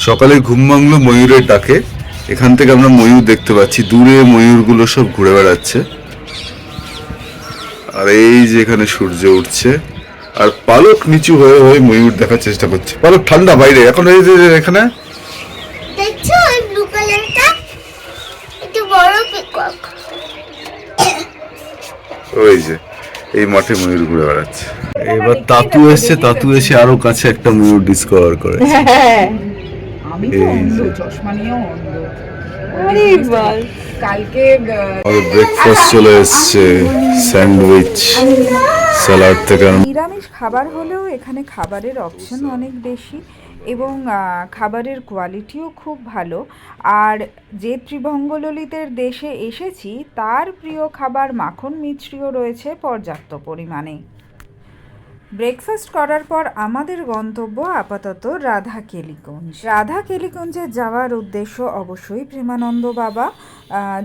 সকালে ঘুম ভাঙলো ময়ূরের ডাকে। এখান থেকে আমরা ময়ূর দেখতে পাচ্ছি, দূরে ময়ূরগুলো সব ঘুরে বেড়াচ্ছে। আর এই যে এখানে সূর্য উঠছে, আর পালক নিচু হয়ে হয়ে ময়ূর দেখার চেষ্টা করছে। পালক ঠান্ডা বাইরে, এখন এই যে এখানে দেখছো ওই ব্লু কালারটা, একটু বড় পিকক। ওই যে এই মাঠে ময়ূর ঘুরে বেড়াচ্ছে। এবার তাতু এসছে, তাতু এসে আরো কাছে একটা ময়ূর ডিসকভার করে। আমি তো অন্ধ, চশমা নিয়েও অন্ধ। আরে বাস কালকে আমাদের ব্রেকফাস্ট চলে এসছে, স্যান্ডউইচ, স্যালাড থেকে নিরামিষ খাবার হলেও এখানে খাবারের অপশন অনেক বেশি এবং খাবারের কোয়ালিটিও খুব ভালো। আর যে ত্রিভঙ্গললিতের দেশে এসেছি তার প্রিয় খাবার মাখন মিছরিও রয়েছে পর্যাপ্ত পরিমাণে। ব্রেকফাস্ট করার পর আমাদের গন্তব্য আপাতত রাধাকেলিগঞ্জ। রাধাকেলিগঞ্জে যাওয়ার উদ্দেশ্য অবশ্যই প্রেমানন্দ বাবা।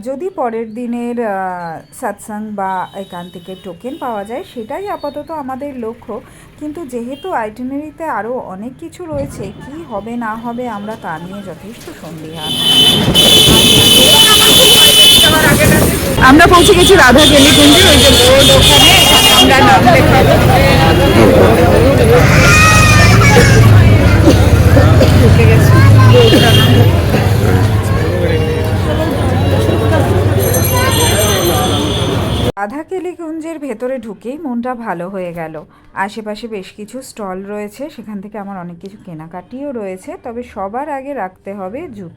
যদি পরের দিনের সৎসঙ্গ বা একান্তিকের টোকেন পাওয়া যায় সেটাই আপাতত আমাদের লক্ষ্য। কিন্তু যেহেতু আইটিনারিতে আরও অনেক কিছু রয়েছে, কি হবে না হবে আমরা তা নিয়ে যথেষ্ট সন্দিহান। আমরা পৌঁছে গেছি রাধাকেলিগঞ্জে, ওই যে বোর্ড ওখানে, আমরা নাম লেখাবো। ঢুকে গেছি। রাধাকেলিগঞ্জের ভেতরে ঢুকেই মনটা ভালো হয়ে গেল। আশেপাশে বেশ কিছু স্টল রয়েছে, সেখান থেকে আমার অনেক কিছু কেনাকাটিও রয়েছে। তবে সবার আগে রাখতে হবে জুতো।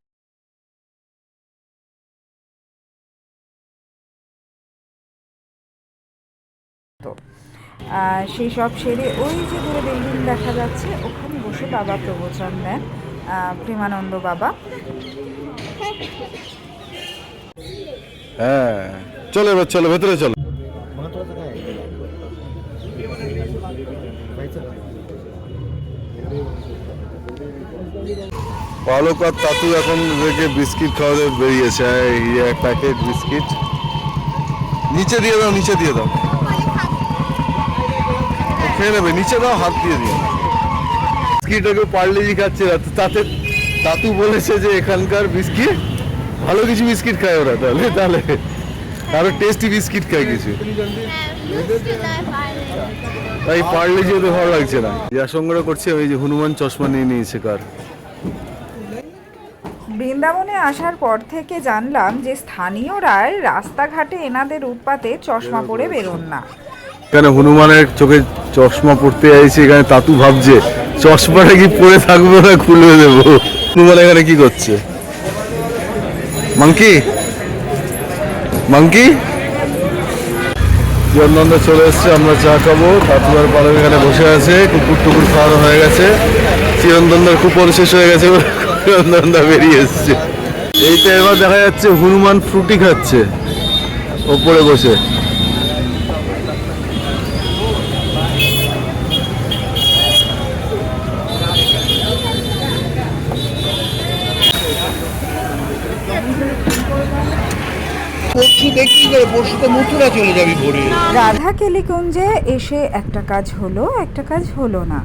সেই সব সেরে ওই যে দূরে বিল্ডিং দেখা যাচ্ছে, ওখানে বসে বাবা প্রবচন দেন, প্রেমানন্দ বাবা। হ্যাঁ চলো, এবার চলো ভেতরে চলো। পালক আর তাতু এখন রেখে বিস্কিট খাওয়াতে বেরিয়েছে, এই এক প্যাকেট বিস্কিট। নিচে দিয়ে দাও, নিচে দিয়ে দাও, খেয়ে নেবে, নিচে দাও, হাত দিয়ে দিও। বিস্কিট ওকে পার্লেজি খাচ্ছে, তাতে তাতু বলেছে যে এখানকার বিস্কিট ভালো, কিছু বিস্কিট খায় ওরা, তাহলে তাহলে আরো টেস্টি বিস্কিট খায় কিছু, তাই পার্লেজি ওদের ভালো লাগছে না। যা সংগ্রহ করছে ওই যে হনুমান চশমা নিয়ে নিয়েছে কার। বৃন্দাবনে আসার পর থেকে জানলাম যে স্থানীয়রাই রাস্তাঘাটে এনাদের উৎপাতে চশমা পরে বেরোন না। এখানে হনুমানের চোখে চশমা পড়তে চাইছে, এখানে তাতু ভাবছে চশমাটা কি পরে থাকবো না খুলে দেবো। হনুমান এখানে কি করছে? মাংকি মাংকি জীবননন্দা চলে এসছে, আমরা চা খাবো। তাতু আর পালক এখানে বসে আছে, কুকুর টুকুর খাওয়ানো হয়ে গেছে, চিরন্তন্দার কুপন শেষ হয়ে গেছে, চিরন্তন্দা বেরিয়ে এসছে। এইটা এবার দেখা যাচ্ছে হনুমান ফ্রুটি খাচ্ছে ওপরে বসে। রাধাকেলিগঞ্জে এসে একটা কাজ হলো, একটা কাজ হলো না।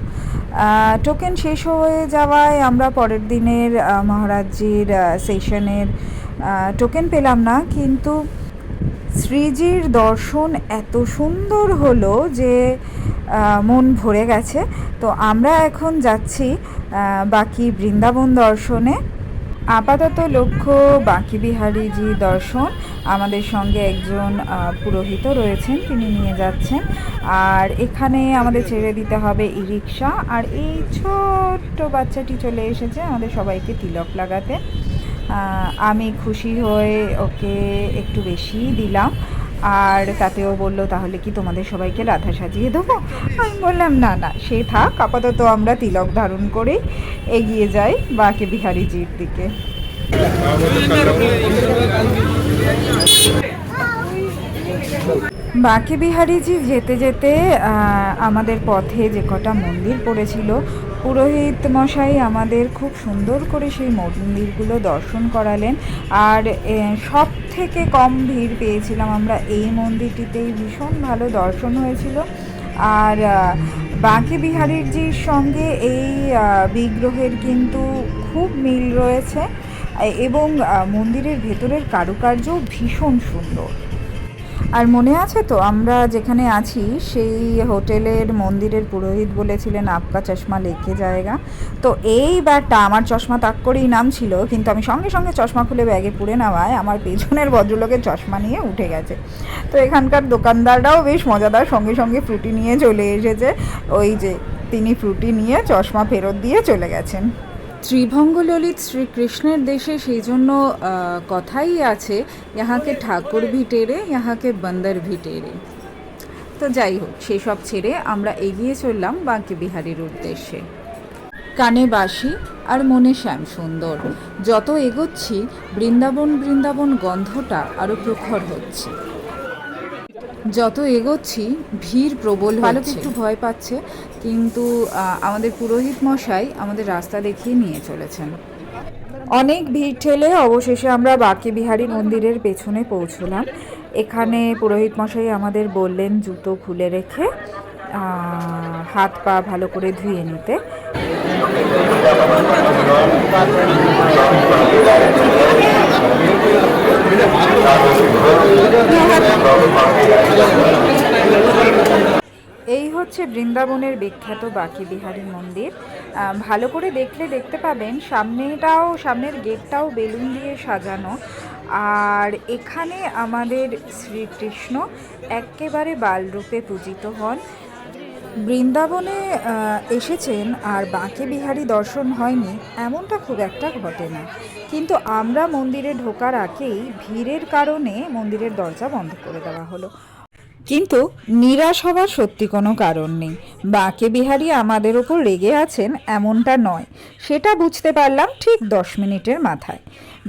টোকেন শেষ হয়ে যাওয়ায় আমরা পরের দিনের মহারাজজির সেশনের টোকেন পেলাম না। কিন্তু শ্রীজির দর্শন এত সুন্দর হলো যে মন ভরে গেছে। তো আমরা এখন যাচ্ছি বাকি বৃন্দাবন দর্শনে। আপাতত লক্ষ্য বাঁকি বিহারীজি দর্শন। আমাদের সঙ্গে একজন পুরোহিত রয়েছেন, তিনি নিয়ে যাচ্ছেন। আর এখানে আমাদের ছেড়ে দিতে হবে ই রিক্সা। আর এই ছোট্ট বাচ্চাটি চলে এসেছে আমাদের সবাইকে তিলক লাগাতে। আমি খুশি হয়ে ওকে একটু বেশিই দিলাম। আর তাতেও বলল, তাহলে কি তোমাদের সবাইকে রাধা সাজিয়ে দেবো? আমি বললাম না না, সে থাক, আপাতত আমরা তিলক ধারণ করেই এগিয়ে যাই বাঁকে বিহারীজির দিকে। বাঁকে বিহারীজি যেতে যেতে আমাদের পথে যে কটা মন্দির পড়েছিল, পুরোহিত মশাই আমাদের খুব সুন্দর করে সেই মন্দিরগুলো দর্শন করালেন। আর সব থেকে কম ভিড় পেয়েছিলাম আমরা এই মন্দিরটিতেই, ভীষণ ভালো দর্শন হয়েছিল। আর বাঁকে বিহারীজির সঙ্গে এই বিগ্রহের কিন্তু খুব মিল রয়েছে এবং মন্দিরের ভেতরের কারুকার্য ভীষণ সুন্দর। আর মনে আছে তো আমরা যেখানে আছি সেই হোটেলের মন্দিরের পুরোহিত বলেছিলেন আপকা চশমা লেকে জায়গা। তো এই ব্যাগটা আমার চশমা তাক করেই নাম ছিল, কিন্তু আমি সঙ্গে সঙ্গে চশমা খুলে ব্যাগে পুরে নেওয়ায় আমার পেছনের ভদ্রলোকের চশমা নিয়ে উঠে গেছে। তো এখানকার দোকানদাররাও বেশ মজাদার, সঙ্গে সঙ্গে ফ্রুটি নিয়ে চলে এসেছে। ওই যে তিনি ফ্রুটি নিয়ে চশমা ফেরত দিয়ে চলে গেছেন। ত্রিভঙ্গ ললিত শ্রীকৃষ্ণের দেশে সেই জন্য কথাই আছে, ইহাকে ঠাকুর ভি টেরে ইহাকে বন্দর ভি টেরে। তো যাই হোক, সেসব ছেড়ে আমরা এগিয়ে চললাম বাঁকে বিহারীর উদ্দেশ্যে। কানে বাঁশি আর মনে শ্যাম সুন্দর। যত এগোচ্ছি বৃন্দাবন বৃন্দাবন গন্ধটা আরও প্রখর হচ্ছে। যত এগোচ্ছি ভিড় প্রবল হচ্ছে। একটু ভয় পাচ্ছে, কিন্তু আমাদের পুরোহিত মশাই আমাদের রাস্তা দেখিয়ে নিয়ে চলেছেন। অনেক ভিড় ঠেলে অবশেষে আমরা বাঁকে বিহারী মন্দিরের পেছনে পৌঁছলাম। এখানে পুরোহিত মশাই আমাদের বললেন জুতো খুলে রেখে হাত পা ভালো করে ধুয়ে নিতে। এই হচ্ছে বৃন্দাবনের বিখ্যাত বাঁকে বিহারী মন্দির। ভালো করে দেখলে দেখতে পাবেন সামনের গেটটাও বেলুন দিয়ে সাজানো। আর এখানে আমাদের শ্রীকৃষ্ণ একেবারে বালরূপে পূজিত হন। বৃন্দাবনে এসেছেন আর বাঁকে বিহারী দর্শন হয়নি এমনটা খুব একটা ঘটে না, কিন্তু আমরা মন্দিরে ঢোকার আগেই ভিড়ের কারণে মন্দিরের দরজা বন্ধ করে দেওয়া হলো। কিন্তু নিরাশ হওয়ার সত্যি কোনো কারণ নেই। বাঁকে বিহারী আমাদের ওপর রেগে আছেন এমনটা নয়, সেটা বুঝতে পারলাম ঠিক 10 মিনিটের মাথায়।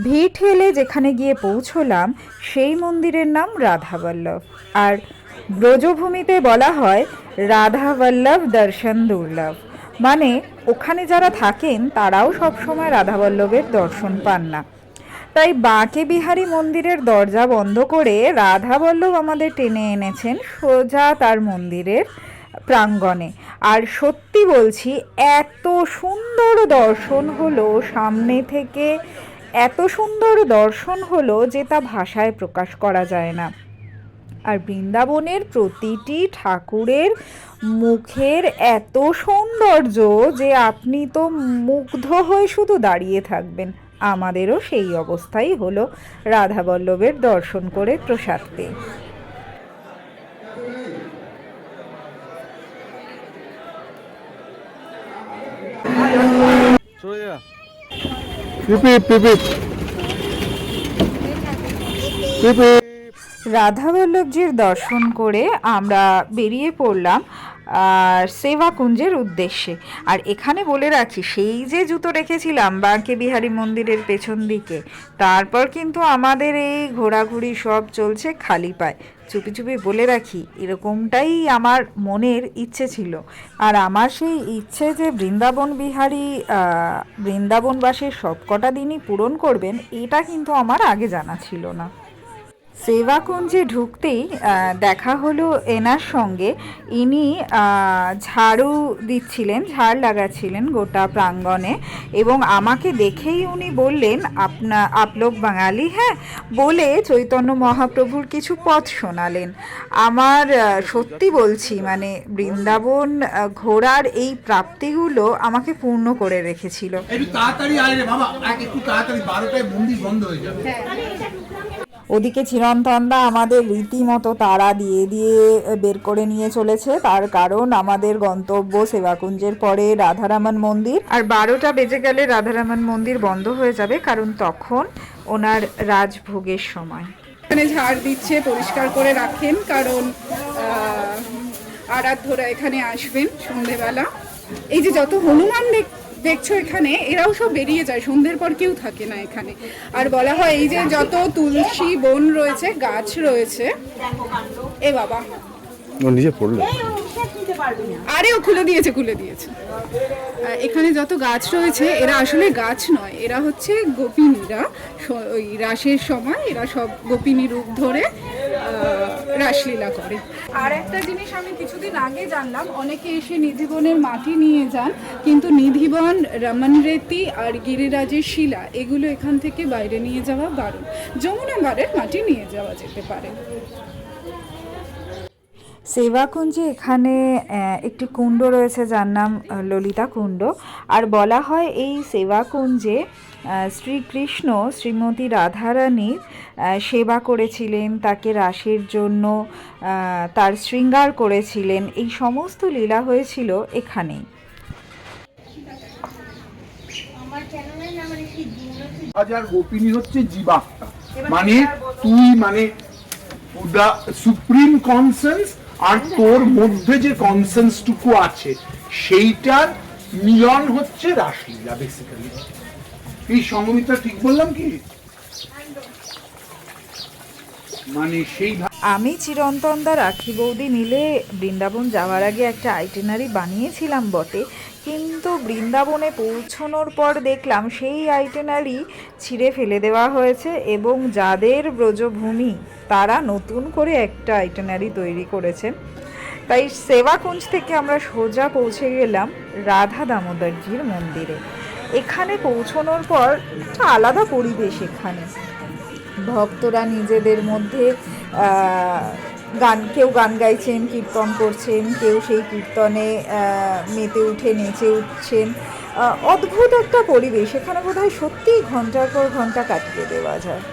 ভিড় ঠেলে যেখানে গিয়ে পৌঁছলাম সেই মন্দিরের নাম রাধাবল্লভ। আর ব্রজভূমিতে বলা হয় রাধাবল্লভ দর্শন দুর্লভ, মানে ওখানে যারা থাকেন তারাও সবসময় রাধাবল্লভের দর্শন পান না। তাই বাঁকে বিহারী মন্দিরের দরজা বন্ধ করে রাধাবল্লভ আমাদের টেনে এনেছেন সোজা তার মন্দিরের প্রাঙ্গণে। আর সত্যি বলছি, এত সুন্দর দর্শন হলো সামনে থেকে, এত সুন্দর দর্শন হলো যে তা ভাষায় প্রকাশ করা যায় না। আর বৃন্দাবনের প্রতিটি ঠাকুরের মুখের এত সৌন্দর্য যে আপনি তো মুগ্ধ হয়ে শুধু দাঁড়িয়ে থাকবেন। আমাদেরও সেই অবস্থাই হলো রাধাবল্লভের দর্শন করে প্রসাদ পেয়ে। রাধাবল্লভজির দর্শন করে আমরা বেরিয়ে পড়লাম সেবাকুঞ্জের উদ্দেশ্যে। আর এখানে বলে রাখি, সেই যে জুতো রেখেছিলাম বাঁকে বিহারী মন্দিরের পেছন দিকে, তারপর কিন্তু আমাদের এই ঘোরাঘুরি সব চলছে খালি পায়ে। চুপি চুপি বলে রাখি, এরকমটাই আমার মনের ইচ্ছে ছিল। আর আমার সেই ইচ্ছে যে বৃন্দাবনবাসীর সব কটা দিনই পূরণ করবেন, এটা কিন্তু আমার আগে জানা ছিল না। সেবাকুঞ্জে ঢুকতেই দেখা হলো এনার সঙ্গে। ইনি ঝাড়ু দিচ্ছিলেন, ঝাড় লাগাচ্ছিলেন গোটা প্রাঙ্গণে, এবং আমাকে দেখেই উনি বললেন আপ লোক বাঙালি হ্যাঁ, বলে চৈতন্য মহাপ্রভুর কিছু পথ শোনালেন। আমার সত্যি বলছি, মানে বৃন্দাবন ঘোরার এই প্রাপ্তিগুলো আমাকে পূর্ণ করে রেখেছিল। একটু তাড়াতাড়ি আয় রে বাবা, একটু তাড়াতাড়ি, 12টায় মন্দির বন্ধ হয়ে যাবে। ওদিকে চিরন্তনদা আমাদের রীতিমতো তাড়া দিয়ে দিয়ে বের করে নিয়ে চলেছে, তার কারণ আমাদের গন্তব্য সেবাকুঞ্জের পরে রাধারামন মন্দির। আর 12টা বেজে গেলে রাধারামন মন্দির বন্ধ হয়ে যাবে, কারণ তখন ওনার রাজভোগের সময়। এখানে ঝাড় দিচ্ছে, পরিষ্কার করে রাখেন, কারণ আরাধ্যরা এখানে আসবেন সন্ধেবেলা। এই যে যত হনুমান দেখছো এখানে, এরাও সব বেরিয়ে যায়, সন্ধ্যের পর কেউ থাকে না এখানে। আর বলা হয় এই যে যত তুলসী বন রয়েছে, গাছ রয়েছে, এ বাবা নিজে পড়লো, আরে ও খুলে দিয়েছে। এখানে যত গাছ রয়েছে, এরা আসলে গাছ নয়, এরা হচ্ছে গোপিনীরা। ওই রাসের সময় এরা সব গোপিনী রূপ ধরে রাসলীলা করে। আর একটা জিনিস আমি কিছুদিন আগে জানলাম, অনেকে এসে নিধিবনের মাটি নিয়ে যান, কিন্তু নিধিবন, রমনরেতি আর গিরিরাজের শিলা এগুলো এখান থেকে বাইরে নিয়ে যাওয়া বারণ। যমুনাগড়ের মাটি নিয়ে যাওয়া যেতে পারে। সেবাকুঞ্জে এখানে একটি কুণ্ড রয়েছে যার নাম ললিতা কুণ্ড। আর বলা হয় এই সেবাকুঞ্জে শ্রীকৃষ্ণ শ্রীমতী রাধারানীর সেবা করেছিলেন, তাকে রাসের জন্য তার শৃঙ্গার করেছিলেন। এই সমস্ত লীলা হয়েছিল এখানেই। হাজার গোপিনী হচ্ছে জীবাত্মা, মানে তুই মানে দা সুপ্রিম কনসেন্স, আর তোর মধ্যে যে কনসেন্সটুকু আছে সেইটার মিলন হচ্ছে রাসলীলা বেসিক্যালি। এই সঙ্গমিতা ঠিক বললাম কি? মানে সেই আমি চিরন্তনদা, রাখি বৌদি মিলে বৃন্দাবন যাওয়ার আগে একটা আইটেনারি বানিয়েছিলাম বটে, কিন্তু বৃন্দাবনে পৌঁছানোর পর দেখলাম সেই আইটেনারি ছিঁড়ে ফেলে দেওয়া হয়েছে এবং যাদের ব্রজভূমি তারা নতুন করে একটা আইটেনারি তৈরি করেছেন। তাই সেবাকুঞ্জ থেকে আমরা সোজা পৌঁছে গেলাম রাধা দামোদরজির মন্দিরে। এখানে পৌঁছানোর পর একটা আলাদা পরিবেশ। এখানে ভক্তরা নিজেদের মধ্যে কেউ গান গাইছেন, কীর্তন করছেন, কেউ সেই কীর্তনে মেতে উঠে নেচে উঠছেন। অদ্ভুত একটা পরিবেশ। এখানে বোধহয় সত্যিই ঘন্টার পর ঘন্টা কাটিয়ে দেওয়া যায়।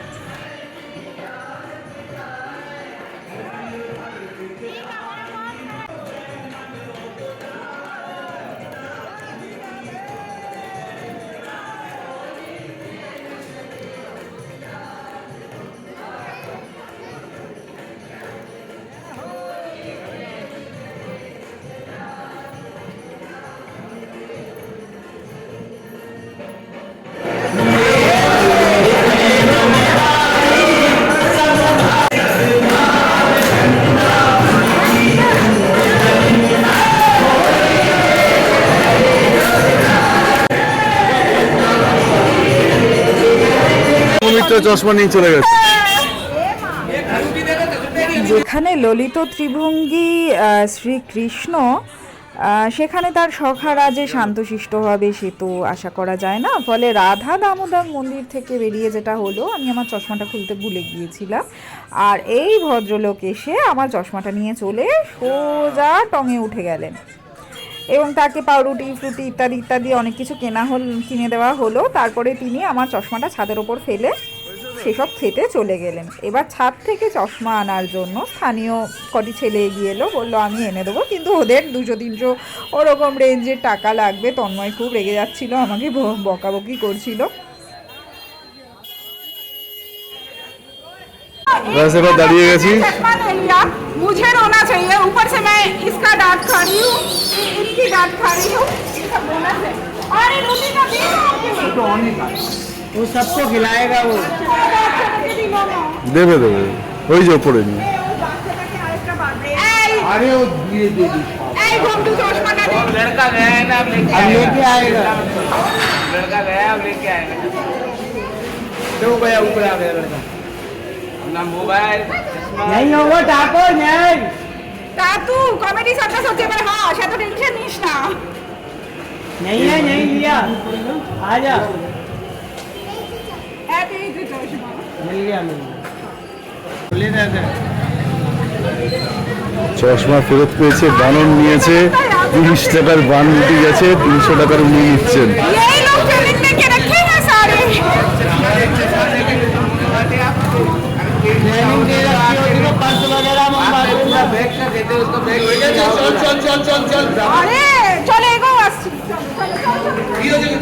চশমা নিয়ে চলে গেছে। যেখানে ললিত ত্রিভঙ্গী শ্রীকৃষ্ণ, সেখানে তার সখারা যে শান্তশিষ্ট হবে সে তো আশা করা যায় না। ফলে রাধা দামোদর মন্দির থেকে বেরিয়ে যেটা হলো, আমি আমার চশমাটা খুলতে ভুলে গিয়েছিলাম, আর এই ভদ্রলোক এসে আমার চশমাটা নিয়ে চলে সোজা টঙে উঠে গেলেন এবং তাকে পাউরুটি ফ্রুটি ইত্যাদি ইত্যাদি অনেক কিছু কিনে দেওয়া হলো। তারপরে তিনি আমার চশমাটা ছাদের ওপর ফেলে সেসব খেতে চলে গেলেন। এবার ছাদ থেকে চশমা আনার জন্য স্থানীয় কটি ছেলে এগিয়ে এলো, বললো আমি এনে দেবো, কিন্তু ওদের 200-300 ওরকম রেঞ্জের টাকা লাগবে। তন্ময় খুব রেগে যাচ্ছিল, আমাকে বকাবকি করছিল। এবার দাঁড়িয়ে গেছি। मुझे रोना चाहिए, ऊपर से मैं इसका डांट खा रही हूँ, इनकी डांट खा रही हूँ, ये सब बोनस है। और ये रोटी का बिल তো অনেক আছে। वो सबको खिलाएगा वो। দেবে দেবে, ওই যে ওপরে নিয়ে। আরে ও ধীরে ধীরে এই ঘন্টু চশমা না দে। लड़का गया है ना, अब लेके आएगा। लड़का गया अब लेके आएगा। तो गया ऊपर आ गया लड़का। अपना मोबाइल नहीं होगा टाको नहीं। তা তুই কমেডি সার্কাস হচ্ছে এবার, হ্যাঁ সেটা টেনশন নিস না। नहीं है नहीं लिया। आ जा। এই যে চশমা मिल गया ले दे। চশমা ফেরত পেয়েছে, বানন নিয়েছে, 30 টাকার বান উঠে গেছে, 300 টাকার উনি নিচ্ছেন। यही लोग ट्रेनिंग में के रखे हैं सारे। ट्रेनिंग दे रखी होती तो पर्स वगैरह मंगवा बैग का देते उसको बैग चल चल चल चल चल আরে চলে এগো আসছি।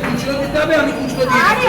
খুচরো দিতে হবে, আমি খুচরো দিয়ে আরে